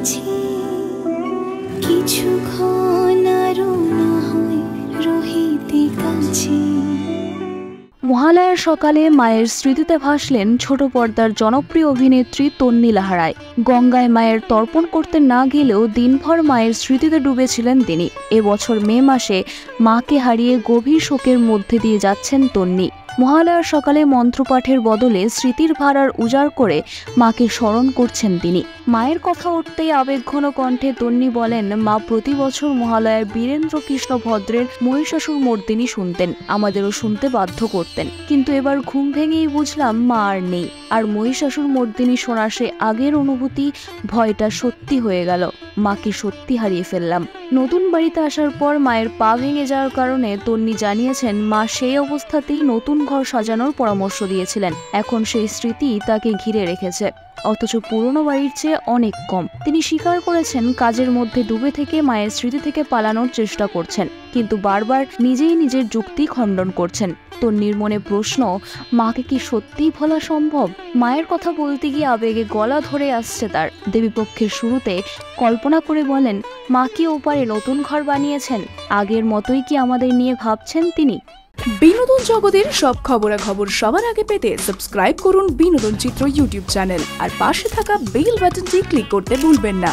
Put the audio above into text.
মাঝে কিছুক্ষণ আরো না হয় রহিতে কাছে। মহালয়ার সকালে মায়ের স্মৃতিতে ভাসলেন ছোট পর্দার জনপ্রিয় অভিনেত্রী তন্নি লাহারায়। গঙ্গায় মায়ের তর্পণ করতে না গেলেও দিনভর মায়ের স্মৃতিতে ডুবেছিলেন তিনি। এবছর মে মাসে মাকে হারিয়ে গভীর শোকের মধ্যে দিয়ে যাচ্ছেন তন্নি। মহালয়ার সকালে মন্ত্রপাঠের বদলে স্মৃতির ভাড়ার উজাড় করে মাকে স্মরণ করছেন তিনি। মায়ের কথা উঠতেই আবেগঘন কণ্ঠে তন্নি বলেন, মা প্রতি বছর মহালয়ায় বীরেন্দ্র কৃষ্ণ ভদ্রের মহিষাসুর মর্দিনী শুনতেন, আমাদেরও শুনতে বাধ্য করতেন। কিন্তু এবার ঘুম ভেঙেই বুঝলাম মা আর নেই। আর মহিষাসুর মর্দিনী শোনার সে আগের অনুভূতি, ভয়টা সত্যি হয়ে গেল। মাকে সত্যি হারিয়ে ফেললাম। নতুন বাড়িতে আসার পর মায়ের পা ভেঙে যাওয়ার কারণে তন্নি জানিয়েছেন, মা সেই অবস্থাতেই নতুন ঘর সাজানোর পরামর্শ দিয়েছিলেন। এখন সেই স্মৃতি তাকে ঘিরে রেখেছে, অথচ পুরনো বাড়ির চেয়ে অনেক কম। তিনি স্বীকার করেছেন, কাজের মধ্যে ডুবে থেকে মায়ের স্মৃতি থেকে পালানোর চেষ্টা করছেন, কিন্তু বারবার নিজেই নিজের যুক্তি খণ্ডন করছেন। তন্নির মনে প্রশ্ন, মাকে কি সত্যিই ভোলা সম্ভব? মায়ের কথা বলতে গিয়ে আবেগে গলা ধরে আসছে তার। দেবীপক্ষের শুরুতে কল্পনা করে বলেন, মা কি ওপারে নতুন ঘর বানিয়েছেন? আগের মতোই কি আমাদের নিয়ে ভাবছেন তিনি? বিনোদন জগতের সব খবরাখবর সবার আগে পেতে সাবস্ক্রাইব করুন বিনোদন চিত্র ইউটিউব চ্যানেল আর পাশে থাকা বেল বাটনটি ক্লিক করতে ভুলবেন না।